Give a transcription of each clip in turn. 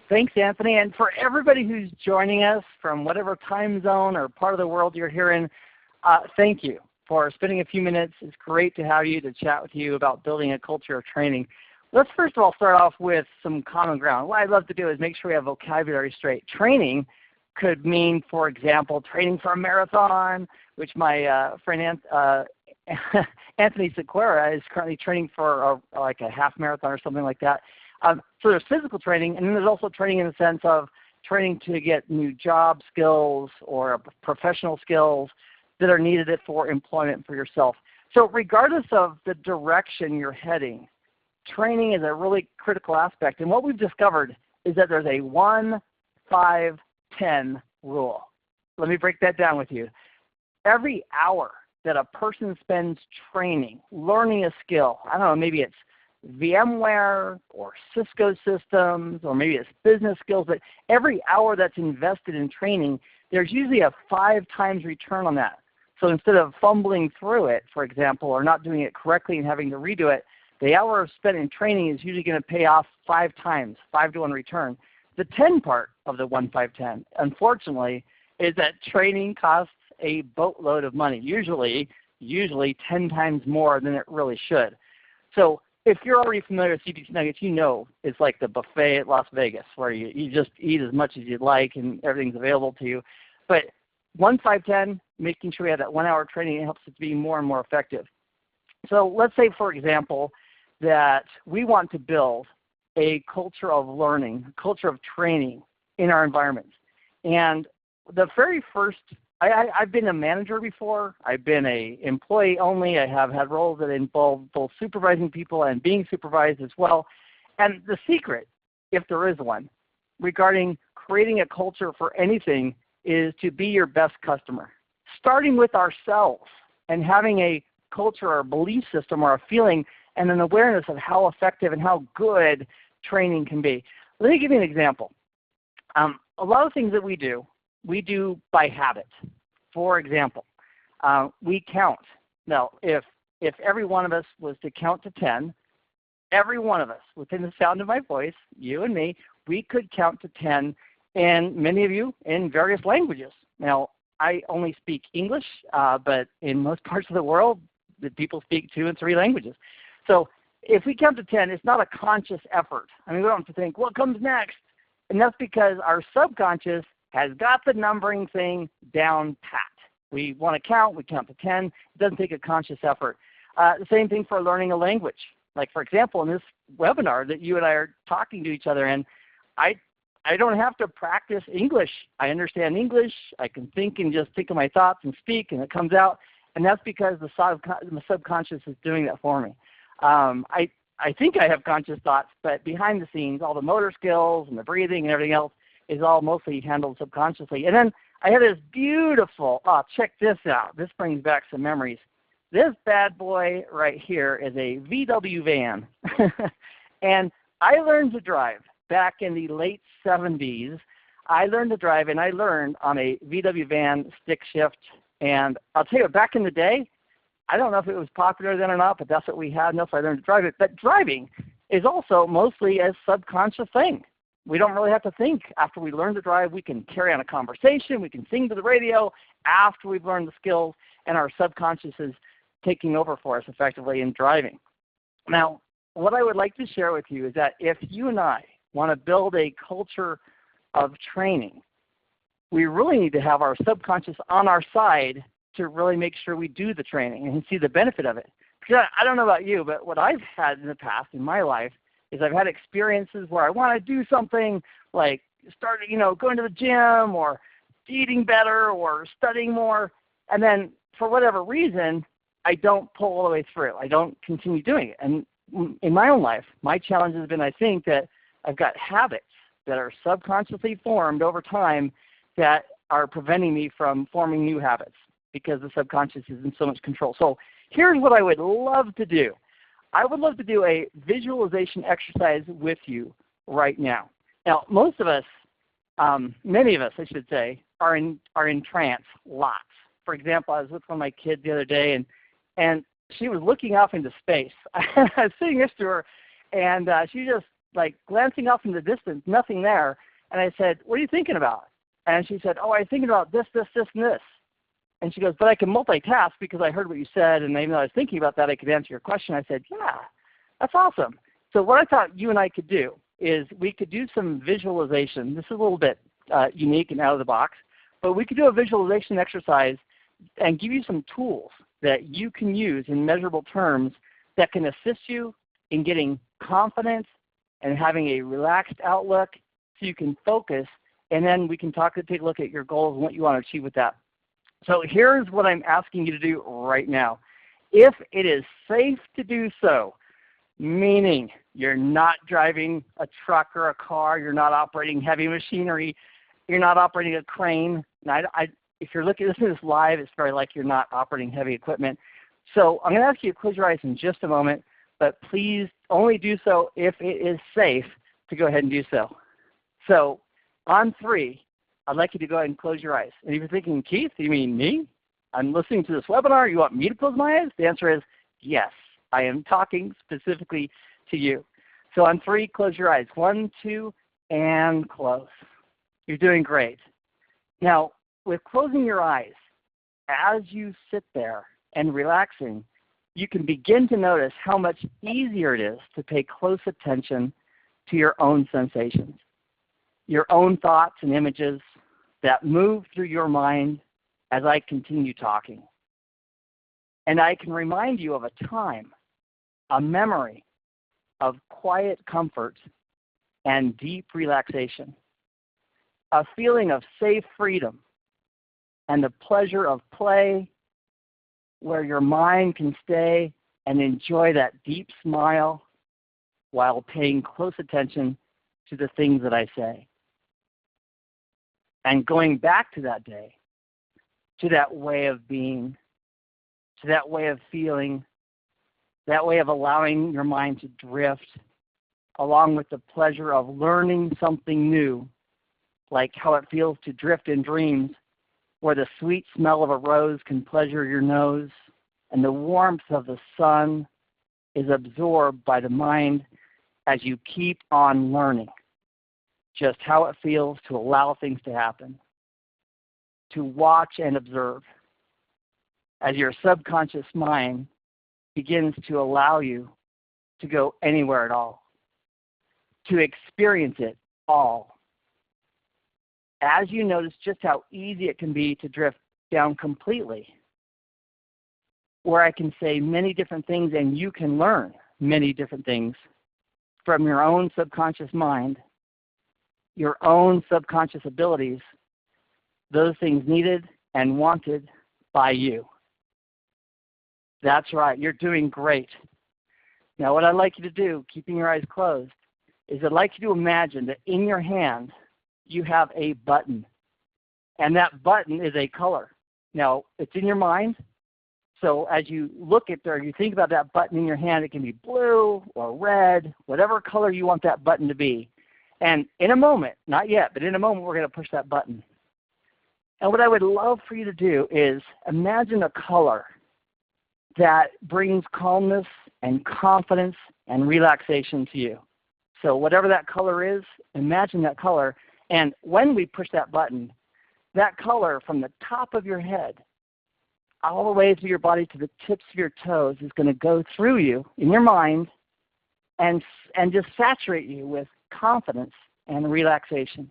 Thanks, Anthony. And for everybody who's joining us from whatever time zone or part of the world you're here in, thank you for spending a few minutes. It's great to have you, to chat with you about building a culture of training. Let's first of all start off with some common ground. What I'd love to do is make sure we have vocabulary straight. Training could mean, for example, training for a marathon, which my friend Anthony Sequeira is currently training for like a half marathon or something like that. So there's physical training, and then there's also training in the sense of training to get new job skills or professional skills that are needed for employment for yourself. So regardless of the direction you're heading, training is a really critical aspect. And what we've discovered is that there's a 1-5-10 rule. Let me break that down with you. Every hour that a person spends training, learning a skill, I don't know, maybe it's VMware or Cisco systems, or maybe it's business skills, but every hour that's invested in training, there's usually a 5 times return on that. So instead of fumbling through it, for example, or not doing it correctly and having to redo it, the hour spent in training is usually going to pay off 5 times, 5-to-1 return. The 10 part of the 1-5-10, unfortunately, is that training costs a boatload of money, usually 10 times more than it really should. So if you're already familiar with CPC Nuggets, you know it's like the buffet at Las Vegas where you just eat as much as you'd like and everything's available to you. But 1-5-10, making sure we have that 1 hour training, it helps it to be more and more effective. So let's say, for example, that we want to build a culture of learning, a culture of training in our environments. And the very first, I've been a manager before. I've been an employee only. I have had roles that involve both supervising people and being supervised as well. And the secret, if there is one, regarding creating a culture for anything is to be your best customer. Starting with ourselves and having a culture or a belief system or a feeling and an awareness of how effective and how good training can be. Let me give you an example. A lot of things that we do by habit. For example, we count. Now, if every one of us was to count to 10, every one of us, within the sound of my voice, you and me, we could count to 10, and many of you in various languages. Now, I only speak English, but in most parts of the world, the people speak 2 and 3 languages. So if we count to 10, it's not a conscious effort. I mean, we don't have to think, what comes next? And that's because our subconscious has got the numbering thing down pat. We want to count, we count to 10. It doesn't take a conscious effort. The same thing for learning a language. Like, for example, in this webinar that you and I are talking to each other in, I don't have to practice English. I understand English. I can think and just think of my thoughts and speak, and it comes out. And that's because the subconscious is doing that for me. I think I have conscious thoughts, but behind the scenes, all the motor skills and the breathing and everything else is all mostly handled subconsciously. And then I had this beautiful, check this out. This brings back some memories. This bad boy right here is a VW van. And I learned to drive back in the late 70s. I learned to drive, and I learned on a VW van stick shift. And I'll tell you, back in the day, I don't know if it was popular then or not, but that's what we had, and that's why I learned to drive it. But driving is also mostly a subconscious thing. We don't really have to think. After we learn to drive, we can carry on a conversation. We can sing to the radio after we've learned the skills, and our subconscious is taking over for us effectively in driving. Now, what I would like to share with you is that if you and I want to build a culture of training, we really need to have our subconscious on our side to really make sure we do the training and see the benefit of it. Because I don't know about you, but what I've had in the past in my life is I've had experiences where I want to do something like going to the gym or eating better or studying more, and then for whatever reason, I don't pull all the way through. I don't continue doing it. And in my own life, my challenge has been, I think, that I've got habits that are subconsciously formed over time that are preventing me from forming new habits because the subconscious is in so much control. So here's what I would love to do. I would love to do a visualization exercise with you right now. Now, most of us, many of us, I should say, are in trance lots. For example, I was with one of my kids the other day, and she was looking off into space. I was sitting next to her, and she just like glancing off in the distance, nothing there. And I said, what are you thinking about? And she said, oh, I'm thinking about this, this, this, and this. And she goes, but I can multitask because I heard what you said, and even though I was thinking about that, I could answer your question. I said, yeah, that's awesome. So what I thought you and I could do is we could do some visualization. This is a little bit unique and out of the box, but we could do a visualization exercise and give you some tools that you can use in measurable terms that can assist you in getting confidence and having a relaxed outlook so you can focus, and then we can take a look at your goals and what you want to achieve with that. So here's what I'm asking you to do right now. If it is safe to do so, meaning you're not driving a truck or a car, you're not operating heavy machinery, you're not operating a crane. If you're listening to this live, it's very likely you're not operating heavy equipment. So I'm going to ask you to close your eyes in just a moment, but please only do so if it is safe to go ahead and do so. So on 3, I'd like you to go ahead and close your eyes. And if you're thinking, Keith, you mean me? I'm listening to this webinar. You want me to close my eyes? The answer is yes. I am talking specifically to you. So on 3, close your eyes. 1, 2, and close. You're doing great. Now, with closing your eyes, as you sit there and relaxing, you can begin to notice how much easier it is to pay close attention to your own sensations, your own thoughts and images that move through your mind as I continue talking. And I can remind you of a time, a memory of quiet comfort and deep relaxation, a feeling of safe freedom and the pleasure of play where your mind can stay and enjoy that deep smile while paying close attention to the things that I say. And going back to that day, to that way of being, to that way of feeling, that way of allowing your mind to drift, along with the pleasure of learning something new, like how it feels to drift in dreams, where the sweet smell of a rose can pleasure your nose, and the warmth of the sun is absorbed by the mind as you keep on learning just how it feels to allow things to happen, to watch and observe as your subconscious mind begins to allow you to go anywhere at all, to experience it all. As you notice just how easy it can be to drift down completely, where I can say many different things and you can learn many different things from your own subconscious mind, your own subconscious abilities, those things needed and wanted by you. That's right, you're doing great. Now what I'd like you to do, keeping your eyes closed, is I'd like you to imagine that in your hand you have a button, and that button is a color. Now it's in your mind, so as you look at there, you think about that button in your hand, it can be blue or red, whatever color you want that button to be. And in a moment, not yet, but in a moment we're going to push that button. And what I would love for you to do is imagine a color that brings calmness and confidence and relaxation to you. So whatever that color is, imagine that color. And when we push that button, that color from the top of your head all the way through your body to the tips of your toes is going to go through you in your mind and just saturate you with confidence and relaxation.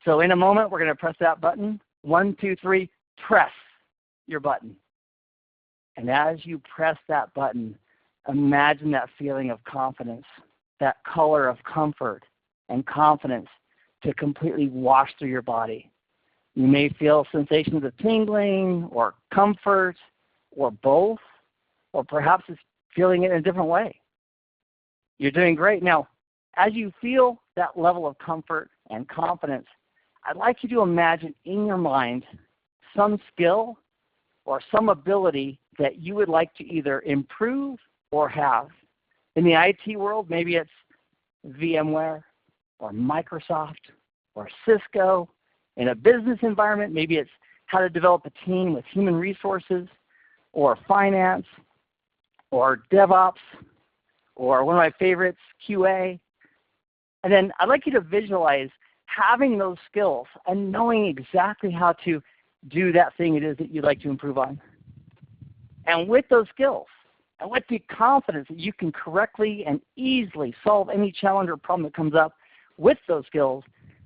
So in a moment, we're going to press that button. 1, 2, 3, press your button. And as you press that button, imagine that feeling of confidence, that color of comfort and confidence to completely wash through your body. You may feel sensations of tingling or comfort or both, or perhaps it's feeling it in a different way. You're doing great. Now, as you feel that level of comfort and confidence, I'd like you to imagine in your mind some skill or some ability that you would like to either improve or have. In the IT world, maybe it's VMware or Microsoft or Cisco. In a business environment, maybe it's how to develop a team with human resources or finance or DevOps or one of my favorites, QA. And then I'd like you to visualize having those skills and knowing exactly how to do that thing it is that you'd like to improve on. And with those skills, and with the confidence that you can correctly and easily solve any challenge or problem that comes up with those skills,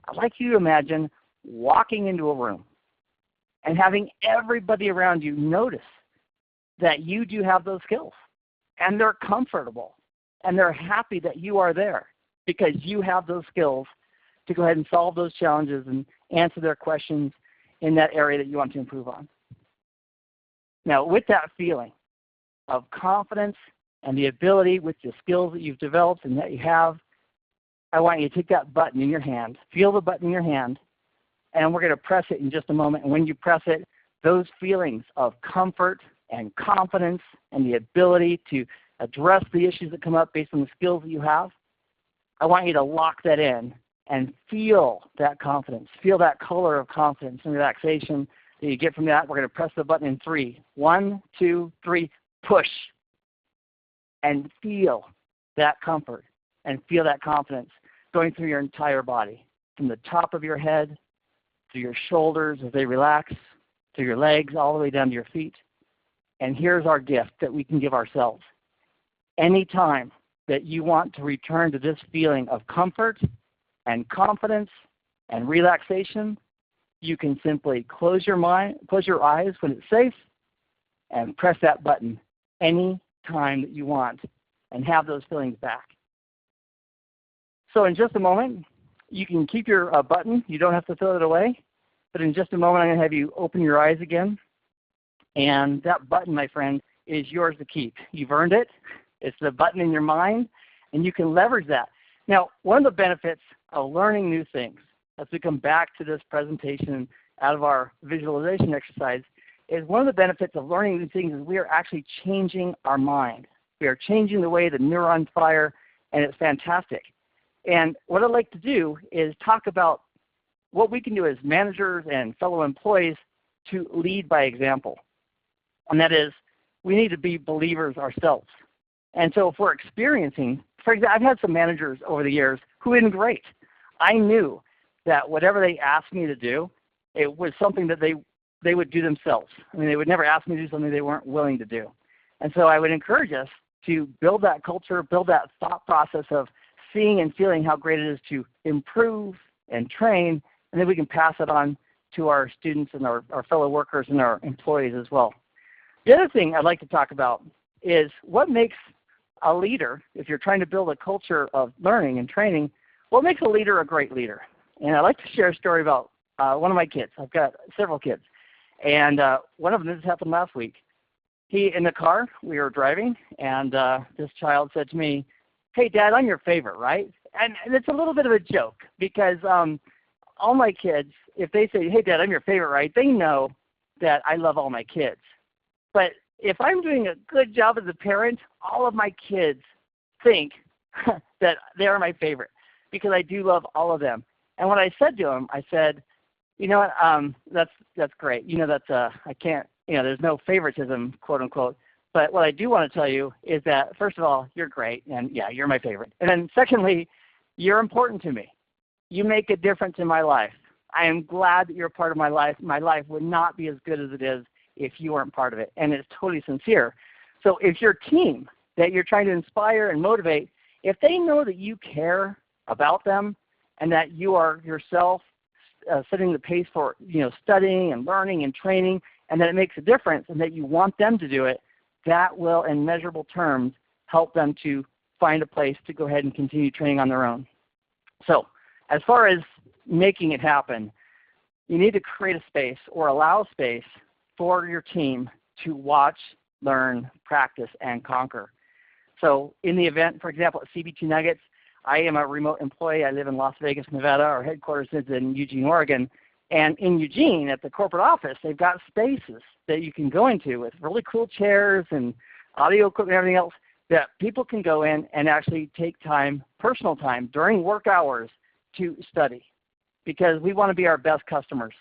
I'd like you to imagine walking into a room and having everybody around you notice that you do have those skills. And they're comfortable. And they're happy that you are there because you have those skills to go ahead and solve those challenges and answer their questions in that area that you want to improve on. Now, with that feeling of confidence and the ability with the skills that you've developed and that you have, I want you to take that button in your hand, feel the button in your hand, and we're going to press it in just a moment. And when you press it, those feelings of comfort and confidence and the ability to address the issues that come up based on the skills that you have, I want you to lock that in and feel that confidence. Feel that color of confidence and relaxation that you get from that. We're going to press the button in 3. 1, 2, 3, push. And feel that comfort and feel that confidence going through your entire body, from the top of your head to your shoulders as they relax, to your legs, all the way down to your feet. And here's our gift that we can give ourselves. Anytime that you want to return to this feeling of comfort and confidence and relaxation, you can simply close your eyes when it's safe and press that button any time that you want and have those feelings back. So in just a moment, you can keep your button. You don't have to throw it away. But in just a moment, I'm going to have you open your eyes again. And that button, my friend, is yours to keep. You've earned it. It's the button in your mind, and you can leverage that. Now, one of the benefits of learning new things, as we come back to this presentation out of our visualization exercise, is one of the benefits of learning new things is we are actually changing our mind. We are changing the way the neurons fire, and it's fantastic. And what I'd like to do is talk about what we can do as managers and fellow employees to lead by example. And that is, we need to be believers ourselves. And so if we're experiencing, for example, I've had some managers over the years who have been great. I knew that whatever they asked me to do, it was something that they would do themselves. I mean, they would never ask me to do something they weren't willing to do. And so I would encourage us to build that culture, build that thought process of seeing and feeling how great it is to improve and train, and then we can pass it on to our students and our fellow workers and our employees as well. The other thing I'd like to talk about is what makes a leader, if you're trying to build a culture of learning and training, what makes a leader a great leader? And I'd like to share a story about one of my kids. I've got several kids. And one of them, this happened last week. In the car, we were driving, and this child said to me, "Hey, Dad, I'm your favorite, right?" And it's a little bit of a joke because all my kids, if they say, "Hey, Dad, I'm your favorite," right, they know that I love all my kids. But if I'm doing a good job as a parent, all of my kids think that they are my favorite because I do love all of them. And what I said to them, I said, "You know what, that's great. You know, I can't, there's no favoritism, quote unquote. But what I do want to tell you is that, first of all, you're great, and yeah, you're my favorite. And then secondly, you're important to me. You make a difference in my life. I am glad that you're a part of my life. My life would not be as good as it is if you weren't part of it." And it's totally sincere. So if your team that you're trying to inspire and motivate, if they know that you care about them and that you are yourself setting the pace for studying and learning and training, and that it makes a difference and that you want them to do it, that will, in measurable terms, help them to find a place to go ahead and continue training on their own. So as far as making it happen, you need to create a space or allow space for your team to watch, learn, practice, and conquer. So in the event, for example, at CB2 Nuggets, I am a remote employee. I live in Las Vegas, Nevada. Our headquarters is in Eugene, Oregon. And in Eugene, at the corporate office, they've got spaces that you can go into with really cool chairs and audio equipment and everything else that people can go in and actually take time, personal time, during work hours to study. Because we want to be our best customers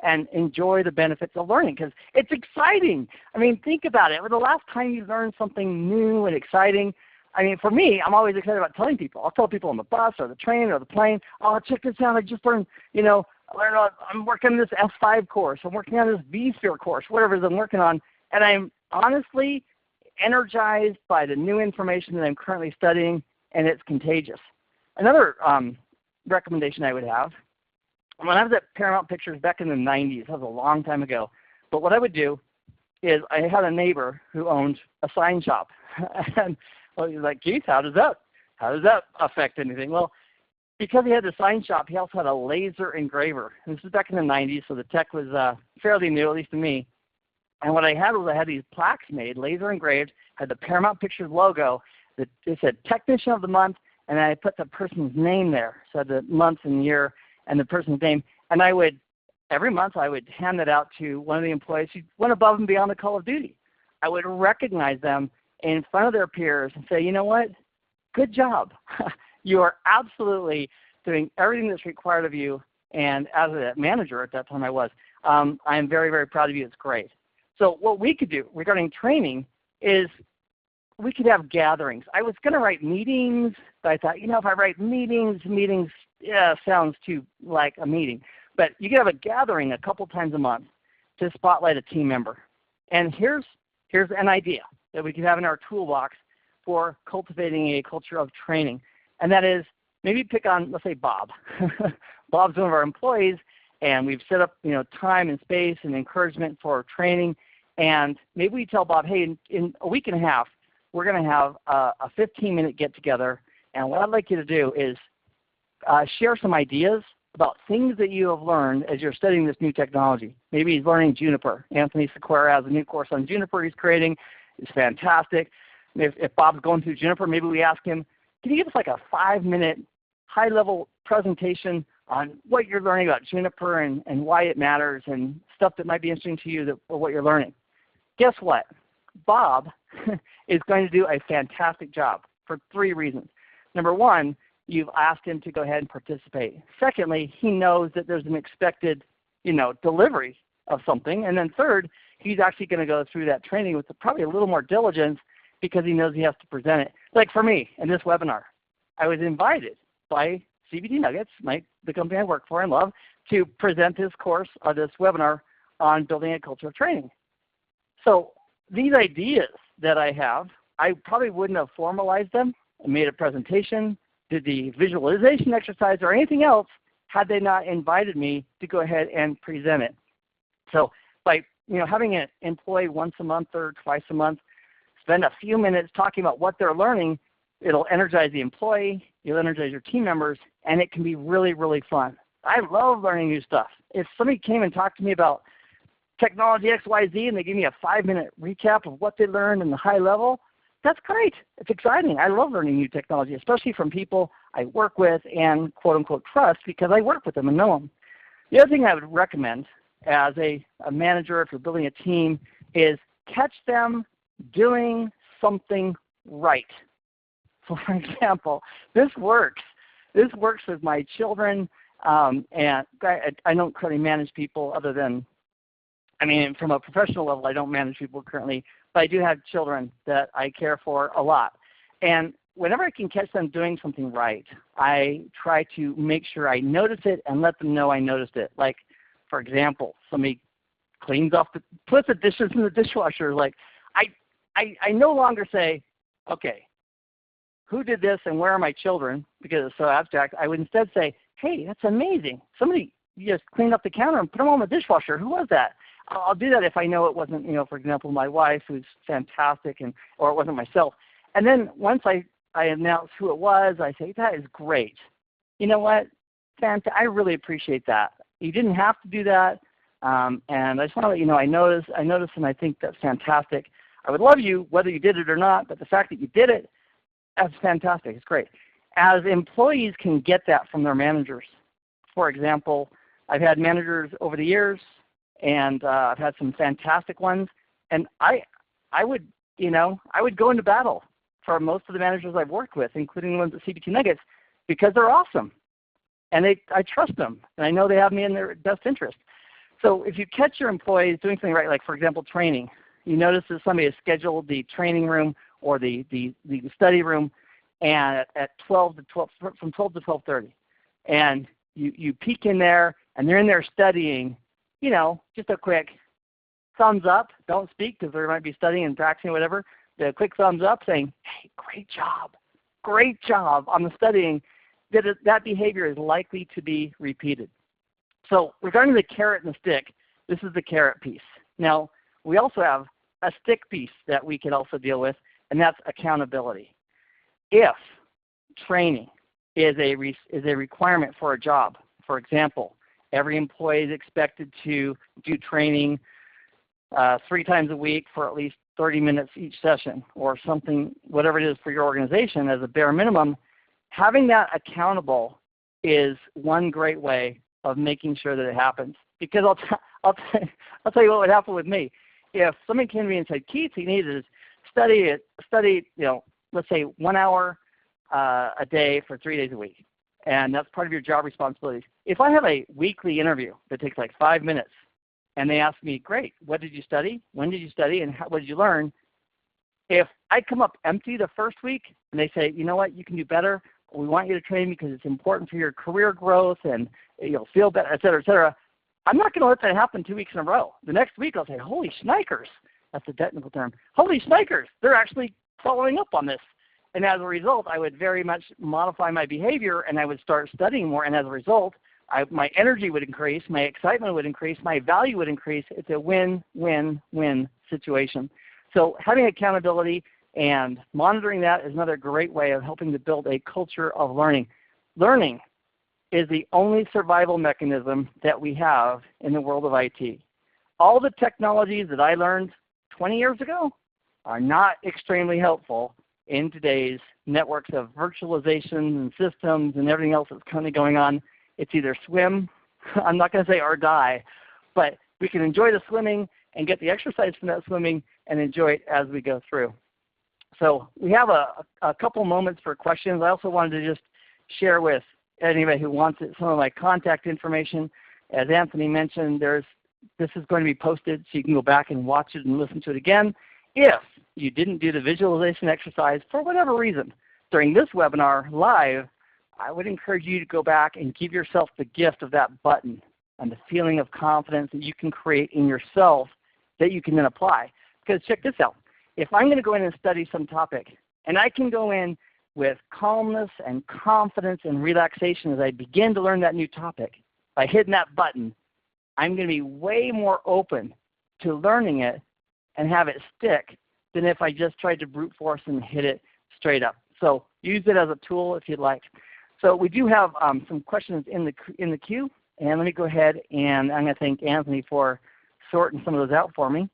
and enjoy the benefits of learning because it's exciting. I mean, think about it. The last time you learned something new and exciting, I mean, for me, I'm always excited about telling people. I'll tell people on the bus or the train or the plane, oh, check this out. I just learned, I'm working on this F5 course. I'm working on this vSphere course, whatever it is I'm working on. And I'm honestly energized by the new information that I'm currently studying, and it's contagious. Another recommendation I would have, when I was at Paramount Pictures back in the 90s, that was a long time ago, but what I would do is I had a neighbor who owned a sign shop. And he's like, Keith, how does that affect anything? Well, because he had the sign shop, he also had a laser engraver. And this was back in the 90s, so the tech was fairly new, at least to me. And what I had was I had these plaques made, laser engraved, had the Paramount Pictures logo. It said Technician of the Month, and then I put the person's name there. So the month and year and the person's name. And every month I would hand that out to one of the employees who went above and beyond the call of duty. I would recognize them in front of their peers and say, you know what, good job. You are absolutely doing everything that's required of you. And as a manager at that time I was, I am very, very proud of you. It's great. So what we could do regarding training is we could have gatherings. I was going to write meetings, but I thought, if I write meetings, sounds too like a meeting. But you could have a gathering a couple times a month to spotlight a team member. And here's an idea that we could have in our toolbox for cultivating a culture of training. And that is maybe pick on, let's say, Bob. Bob's one of our employees, and we've set up time and space and encouragement for training. And maybe we tell Bob, hey, in a week and a half, we're going to have a 15-minute get-together. And what I'd like you to do is share some ideas about things that you have learned as you're studying this new technology. Maybe he's learning Juniper. Anthony Sequeira has a new course on Juniper he's creating. It's fantastic. If Bob's going through Juniper, maybe we ask him, can you give us like a 5-minute high-level presentation on what you're learning about Juniper and why it matters and stuff that might be interesting to you or what you're learning? Guess what? Bob is going to do a fantastic job for 3 reasons. Number one, you've asked him to go ahead and participate. Secondly, he knows that there's an expected delivery of something. And then third, he's actually going to go through that training with probably a little more diligence because he knows he has to present it. Like for me in this webinar, I was invited by CBT Nuggets, the company I work for and love, to present this course or this webinar on building a culture of training. So these ideas that I have, I probably wouldn't have formalized them and made a presentation, did the visualization exercise or anything else had they not invited me to go ahead and present it. So by having an employee once a month or twice a month spend a few minutes talking about what they're learning, it'll energize the employee, it'll energize your team members, and it can be really, really fun. I love learning new stuff. If somebody came and talked to me about technology XYZ and they give me a 5-minute recap of what they learned in the high level, that's great. It's exciting. I love learning new technology, especially from people I work with and quote unquote trust because I work with them and know them. The other thing I would recommend as a manager, if you're building a team, is catch them doing something right. For example, this works. This works with my children, and I don't currently manage people other than, from a professional level, I don't manage people currently, but I do have children that I care for a lot. And whenever I can catch them doing something right, I try to make sure I notice it and let them know I noticed it. Like, for example, somebody puts the dishes in the dishwasher. Like, I no longer say, okay, who did this and where are my children? Because it's so abstract. I would instead say, hey, that's amazing. Somebody just cleaned up the counter and put them on the dishwasher. Who was that? I'll do that if I know it wasn't, for example, my wife, who's fantastic, or it wasn't myself. And then once I announce who it was, I say, that is great. You know what? I really appreciate that. You didn't have to do that. And I just want to let you know I noticed, and I think that's fantastic. I would love you whether you did it or not, but the fact that you did it, that's fantastic. It's great. As employees can get that from their managers. For example, I've had managers over the years, and I've had some fantastic ones. And I would go into battle for most of the managers I've worked with, including the ones at CBT Nuggets, because they're awesome. And I trust them, and I know they have me in their best interest. So if you catch your employees doing something right, like for example training, you notice that somebody has scheduled the training room or the study room, and at 12 to 12, from 12 to 12:30, and you peek in there, and they're in there studying, you know, just a quick thumbs up. Don't speak because they might be studying and practicing or whatever. The quick thumbs up saying, hey, great job on the studying. That behavior is likely to be repeated. So regarding the carrot and the stick, this is the carrot piece. Now, we also have a stick piece that we can also deal with, and that's accountability. If training is a requirement for a job, for example, every employee is expected to do training 3 times a week for at least 30 minutes each session, or something, whatever it is for your organization as a bare minimum, having that accountable is one great way of making sure that it happens. Because I'll tell you what would happen with me. If someone came to me and said, Keith, you need to study, you know, let's say 1 hour a day for 3 days a week, and that's part of your job responsibilities. If I have a weekly interview that takes like 5 minutes, and they ask me, great, what did you study? When did you study? And what did you learn? If I come up empty the first week, and they say, you know what, you can do better. We want you to train because it's important for your career growth, and you'll feel better, et cetera, I'm not going to let that happen 2 weeks in a row. The next week I'll say, holy shnikers. That's the technical term. Holy shnikers. They're actually following up on this. And as a result, I would very much modify my behavior, and I would start studying more. And as a result, my energy would increase, my excitement would increase, my value would increase. It's a win-win-win situation. So having accountability and monitoring that is another great way of helping to build a culture of learning. Learning is the only survival mechanism that we have in the world of IT. All the technologies that I learned 20 years ago are not extremely helpful in today's networks of virtualization and systems and everything else that's currently going on. It's either swim, I'm not going to say or die, but we can enjoy the swimming and get the exercise from that swimming and enjoy it as we go through. So we have a couple moments for questions. I also wanted to just share with anybody who wants it some of my contact information. As Anthony mentioned, this is going to be posted so you can go back and watch it and listen to it again. If you didn't do the visualization exercise for whatever reason during this webinar live, I would encourage you to go back and give yourself the gift of that button and the feeling of confidence that you can create in yourself that you can then apply. Because check this out. If I'm going to go in and study some topic, and I can go in with calmness and confidence and relaxation as I begin to learn that new topic, by hitting that button, I'm going to be way more open to learning it and have it stick than if I just tried to brute force and hit it straight up. So use it as a tool if you'd like. So we do have some questions in the queue, and let me go ahead and I'm going to thank Anthony for sorting some of those out for me.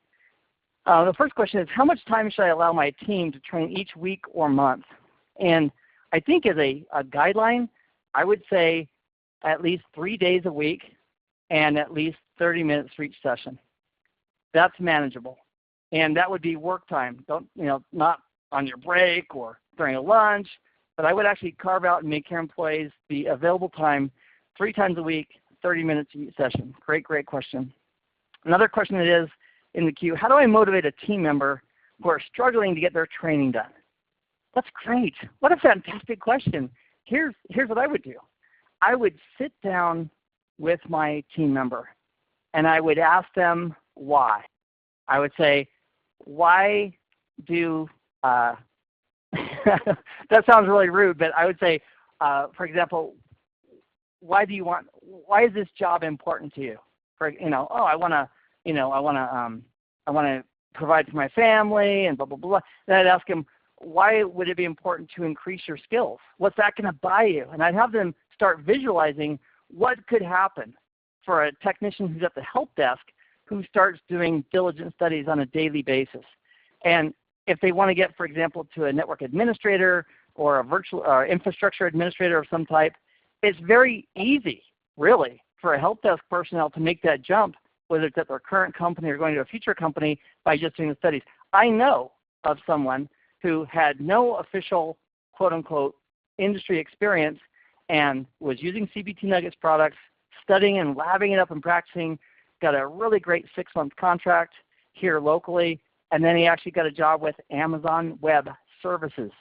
The first question is, how much time should I allow my team to train each week or month? And I think as a guideline, I would say at least 3 days a week and at least 30 minutes for each session. That's manageable. And that would be work time. Don't, not on your break or during a lunch, but I would actually carve out and make your employees the available time 3 times a week, 30 minutes each session. Great question. Another question that is in the queue, how do I motivate a team member who are struggling to get their training done? That's great. What a fantastic question. Here's what I would do. I would sit down with my team member and I would ask them why. I would say, why do, that sounds really rude, but I would say, for example, why is this job important to you? I want to provide for my family and blah, blah, blah. Then I'd ask them, why would it be important to increase your skills? What's that going to buy you? And I'd have them start visualizing what could happen for a technician who's at the help desk who starts doing diligent studies on a daily basis. And if they want to get, for example, to a network administrator or a virtual infrastructure administrator of some type, it's very easy, really, for a help desk personnel to make that jump, whether it's at their current company or going to a future company, by just doing the studies. I know of someone who had no official, quote-unquote, industry experience and was using CBT Nuggets products, studying and labbing it up and practicing, got a really great 6-month contract here locally, and then he actually got a job with Amazon Web Services,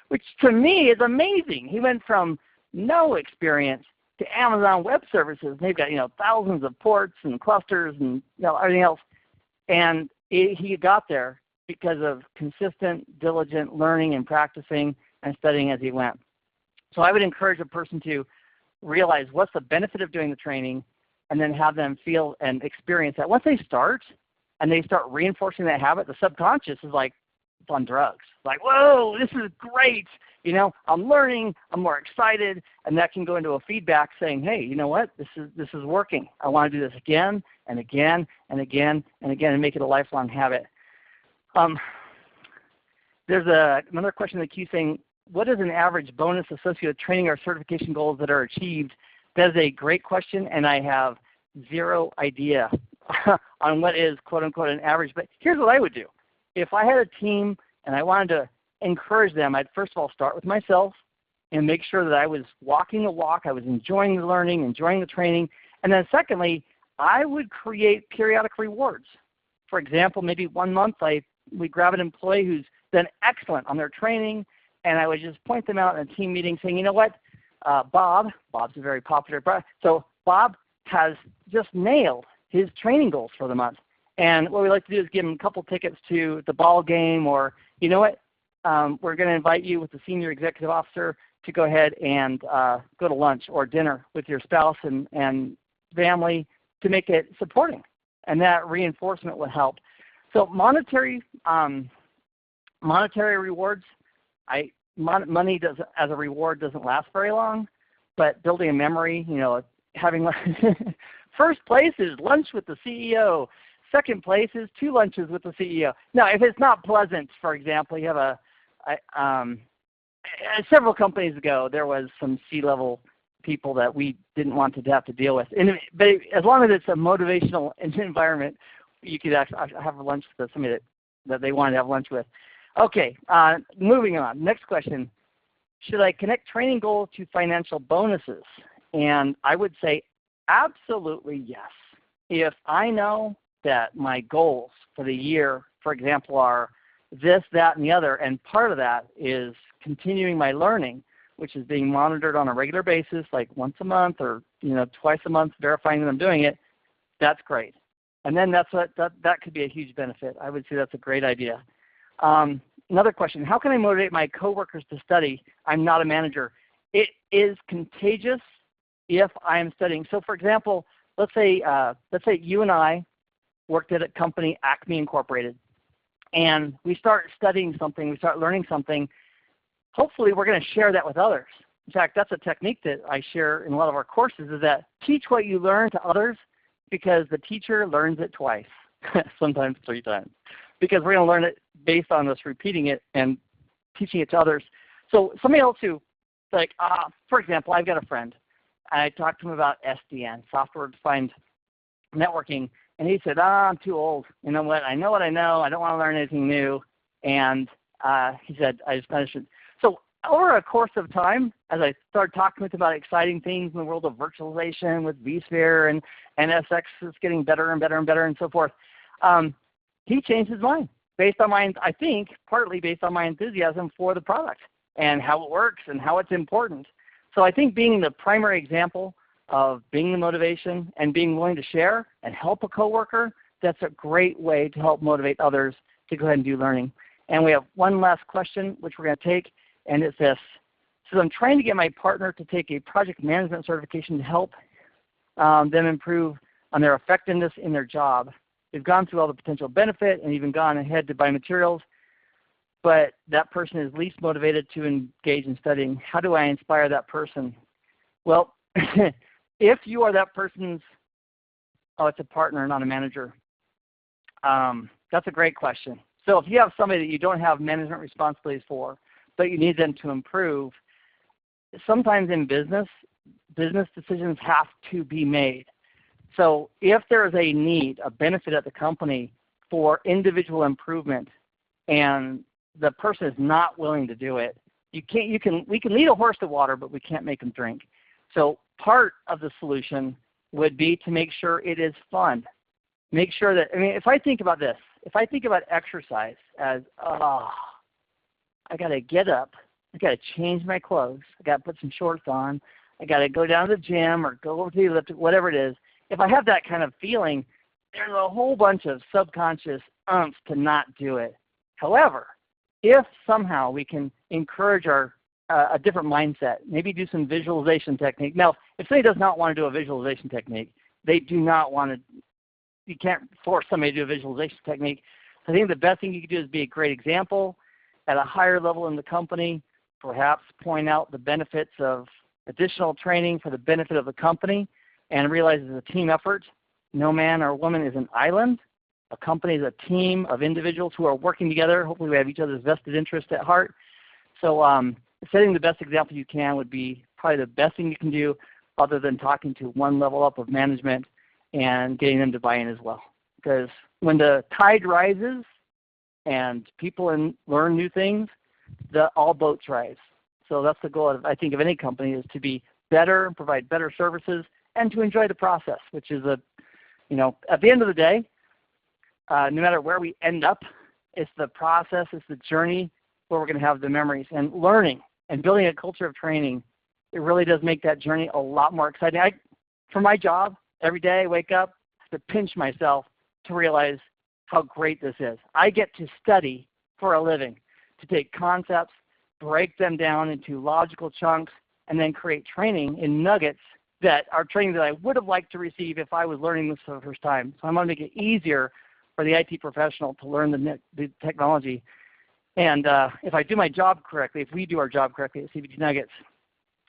which to me is amazing. He went from no experience to Amazon Web Services. They've got thousands of ports and clusters and everything else, and he got there because of consistent, diligent learning and practicing and studying as he went. So I would encourage a person to realize what's the benefit of doing the training, and then have them feel and experience that. Once they start and they start reinforcing that habit, the subconscious is like it's on drugs. Like, whoa, this is great. I'm learning, I'm more excited, and that can go into a feedback saying, hey, you know what, this is working. I want to do this again and again and again and again and make it a lifelong habit. There's another question in the queue saying, what is an average bonus associated with training or certification goals that are achieved? That is a great question, and I have zero idea on what is quote unquote an average. But here's what I would do. If I had a team and I wanted to encourage them, I'd first of all start with myself and make sure that I was walking the walk, I was enjoying the learning, enjoying the training. And then secondly, I would create periodic rewards. For example, maybe 1 month we grab an employee who's done excellent on their training, and I would just point them out in a team meeting saying, you know what, Bob's a very popular, so Bob has just nailed his training goals for the month. And what we like to do is give him a couple tickets to the ball game, or you know what, we're going to invite you with the senior executive officer to go ahead and go to lunch or dinner with your spouse and family to make it supporting. And that reinforcement would help. So monetary rewards, money as a reward doesn't last very long, but building a memory, having first place is lunch with the CEO. Second place is 2 lunches with the CEO. Now, if it's not pleasant, for example, you have several companies ago, there was some C-level people that we didn't want to have to deal with. But as long as it's a motivational environment, you could actually have lunch with somebody that they wanted to have lunch with. Okay, moving on. Next question. Should I connect training goals to financial bonuses? And I would say absolutely yes. If I know that my goals for the year, for example, are this, that, and the other, and part of that is continuing my learning, which is being monitored on a regular basis, like once a month or twice a month, verifying that I'm doing it, that's great. And then that could be a huge benefit. I would say that's a great idea. Another question, how can I motivate my coworkers to study? I'm not a manager. It is contagious if I am studying. So for example, let's say you and I worked at a company, Acme Incorporated, and we start studying something, we start learning something. Hopefully we're going to share that with others. In fact, that's a technique that I share in a lot of our courses, is that teach what you learn to others, because the teacher learns it twice, sometimes 3 times, because we're going to learn it based on us repeating it and teaching it to others. So somebody else who, for example, I've got a friend. I talked to him about SDN, software-defined networking, and he said, I'm too old. You know what? I know what I know. I don't want to learn anything new. And he said, I just finished it. So over a course of time, as I started talking with him about exciting things in the world of virtualization with vSphere and NSX is getting better and better and better and so forth, he changed his mind based on I think partly based on my enthusiasm for the product and how it works and how it's important. So I think being the primary example of being the motivation and being willing to share and help a coworker, that's a great way to help motivate others to go ahead and do learning. And we have one last question, which we're going to take, and it's this. So I'm trying to get my partner to take a project management certification to help them improve on their effectiveness in their job. They've gone through all the potential benefit and even gone ahead to buy materials, but that person is least motivated to engage in studying. How do I inspire that person? Well, if you are that person's, it's a partner, not a manager. That's a great question. So if you have somebody that you don't have management responsibilities for, but you need them to improve, sometimes in business decisions have to be made. So if there is a need, a benefit at the company for individual improvement, and the person is not willing to do it, we can lead a horse to water, but we can't make them drink. So part of the solution would be to make sure it is fun. Make sure that, if I think about this, If I think about exercise as, oh, I got to get up, I got to change my clothes, I got to put some shorts on, I got to go down to the gym or go over to the elliptical, whatever it is. If I have that kind of feeling, there's a whole bunch of subconscious umph to not do it. However, if somehow we can encourage a different mindset, maybe do some visualization technique. Now, if somebody does not want to do a visualization technique, they do not want to, you can't force somebody to do a visualization technique. I think the best thing you can do is be a great example at a higher level in the company, perhaps point out the benefits of additional training for the benefit of the company, and realize it's a team effort. No man or woman is an island. A company is a team of individuals who are working together. Hopefully we have each other's vested interest at heart. So setting the best example you can would be probably the best thing you can do, other than talking to one level up of management and getting them to buy in as well. Because when the tide rises and people learn new things, all boats rise. So that's the goal, I think, of any company, is to be better, provide better services, and to enjoy the process, which is at the end of the day, no matter where we end up, it's the process, it's the journey where we're going to have the memories. And learning and building a culture of training, it really does make that journey a lot more exciting. For my job, every day I wake up to pinch myself to realize how great this is. I get to study for a living, to take concepts, break them down into logical chunks, and then create training in nuggets that are training that I would have liked to receive if I was learning this for the first time. So I'm going to make it easier for the IT professional to learn the technology. And if I do my job correctly, if we do our job correctly at CBT Nuggets,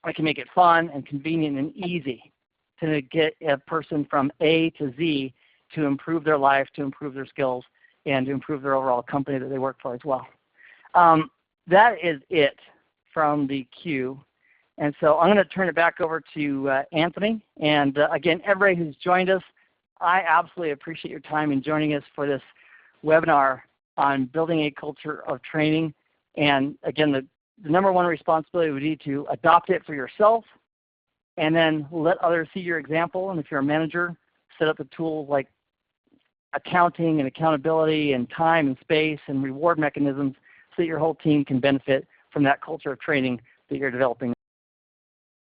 I can make it fun and convenient and easy to get a person from A to Z to improve their life, to improve their skills, and to improve their overall company that they work for as well. That is it from the Q. And so I'm going to turn it back over to Anthony. And again, everybody who's joined us, I absolutely appreciate your time in joining us for this webinar on building a culture of training. And again, the number one responsibility would be to adopt it for yourself, and then let others see your example. And if you're a manager, set up the tools like accounting and accountability and time and space and reward mechanisms so that your whole team can benefit from that culture of training that you're developing.